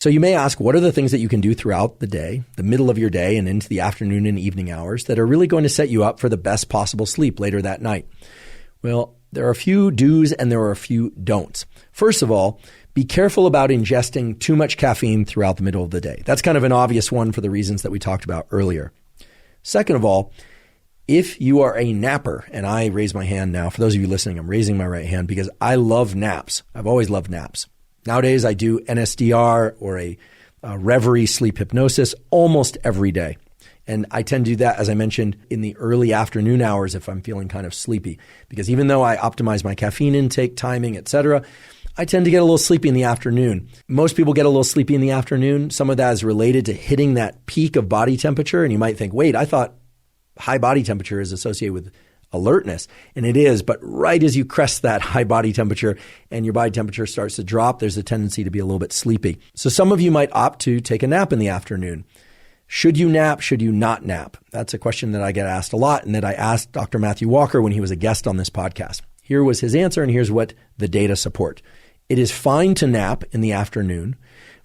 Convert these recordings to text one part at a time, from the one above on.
So you may ask, what are the things that you can do throughout the day, the middle of your day and into the afternoon and evening hours that are really going to set you up for the best possible sleep later that night? Well, there are a few do's and there are a few don'ts. First of all, be careful about ingesting too much caffeine throughout the middle of the day. That's kind of an obvious one for the reasons that we talked about earlier. Second of all, if you are a napper, and I raise my hand now, for those of you listening, I'm raising my right hand because I love naps. I've always loved naps. Nowadays, I do NSDR or a Reverie sleep hypnosis almost every day. And I tend to do that, as I mentioned, in the early afternoon hours if I'm feeling kind of sleepy. Because even though I optimize my caffeine intake, timing, etc., I tend to get a little sleepy in the afternoon. Most people get a little sleepy in the afternoon. Some of that is related to hitting that peak of body temperature. And you might think, wait, I thought high body temperature is associated with alertness. And it is, but right as you crest that high body temperature and your body temperature starts to drop, there's a tendency to be a little bit sleepy. So some of you might opt to take a nap in the afternoon. Should you nap? Should you not nap? That's a question that I get asked a lot and that I asked Dr. Matthew Walker when he was a guest on this podcast. Here was his answer, and here's what the data support. It is fine to nap in the afternoon,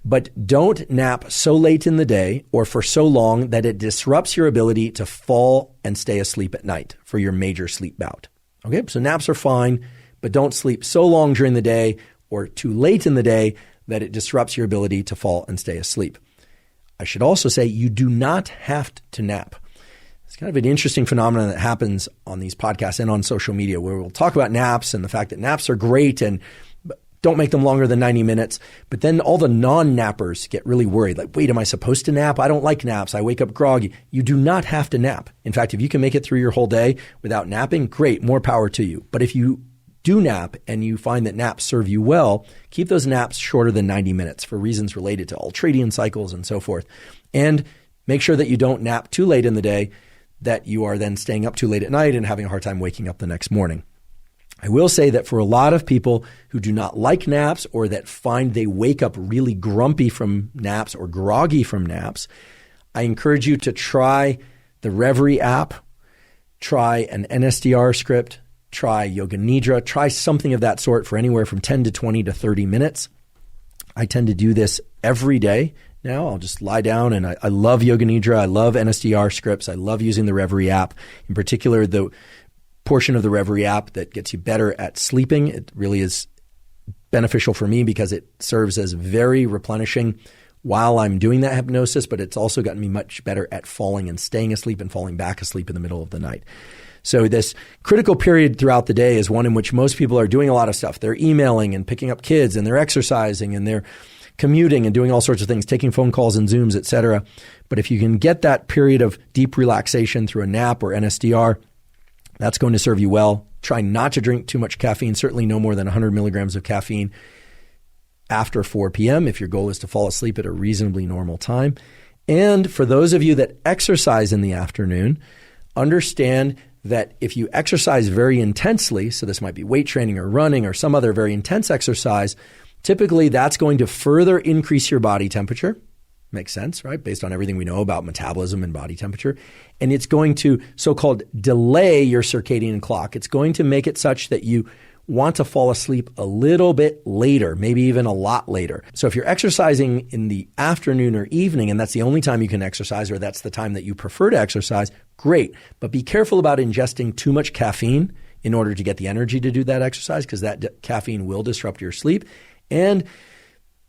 but don't nap so late in the day or for so long that it disrupts your ability to fall and stay asleep at night for your major sleep bout. Okay, so naps are fine, but don't sleep so long during the day or too late in the day that it disrupts your ability to fall and stay asleep. I should also say you do not have to nap. It's kind of an interesting phenomenon that happens on these podcasts and on social media where we'll talk about naps and the fact that naps are great and don't make them longer than 90 minutes. But then all the non-nappers get really worried. Like, wait, am I supposed to nap? I don't like naps. I wake up groggy. You do not have to nap. In fact, if you can make it through your whole day without napping, great, more power to you. But if you do nap and you find that naps serve you well, keep those naps shorter than 90 minutes for reasons related to ultradian cycles and so forth. And make sure that you don't nap too late in the day, that you are then staying up too late at night and having a hard time waking up the next morning. I will say that for a lot of people who do not like naps or that find they wake up really grumpy from naps or groggy from naps, I encourage you to try the Reverie app, try an NSDR script, try Yoga Nidra, try something of that sort for anywhere from 10 to 20 to 30 minutes. I tend to do this every day now. I'll just lie down and I love Yoga Nidra. I love NSDR scripts. I love using the Reverie app. In particular, the portion of the Reverie app that gets you better at sleeping. It really is beneficial for me because it serves as very replenishing while I'm doing that hypnosis, but it's also gotten me much better at falling and staying asleep and falling back asleep in the middle of the night. So this critical period throughout the day is one in which most people are doing a lot of stuff. They're emailing and picking up kids and they're exercising and they're commuting and doing all sorts of things, taking phone calls and Zooms, etc. But if you can get that period of deep relaxation through a nap or NSDR, that's going to serve you well. Try not to drink too much caffeine, certainly no more than 100 milligrams of caffeine after 4 p.m. if your goal is to fall asleep at a reasonably normal time. And for those of you that exercise in the afternoon, understand that if you exercise very intensely, so this might be weight training or running or some other very intense exercise, typically that's going to further increase your body temperature. Makes sense, right? Based on everything we know about metabolism and body temperature. And it's going to so-called delay your circadian clock. It's going to make it such that you want to fall asleep a little bit later, maybe even a lot later. So if you're exercising in the afternoon or evening, and that's the only time you can exercise, or that's the time that you prefer to exercise, great. But be careful about ingesting too much caffeine in order to get the energy to do that exercise, because that caffeine will disrupt your sleep. And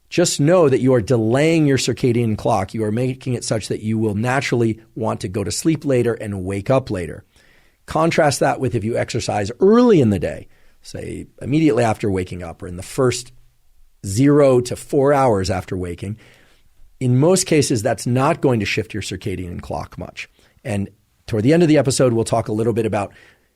just know that you are delaying your circadian clock. You are making it such that you will naturally want to go to sleep later and wake up later. Contrast that with if you exercise early in the day, say immediately after waking up or in the first 0 to 4 hours after waking. In most cases, that's not going to shift your circadian clock much. And toward the end of the episode, we'll talk a little bit about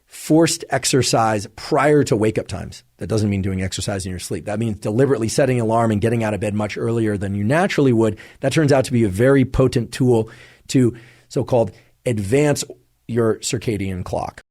forced exercise prior to wake-up times. That doesn't mean doing exercise in your sleep. That means deliberately setting an alarm and getting out of bed much earlier than you naturally would. That turns out to be a very potent tool to so-called advance your circadian clock.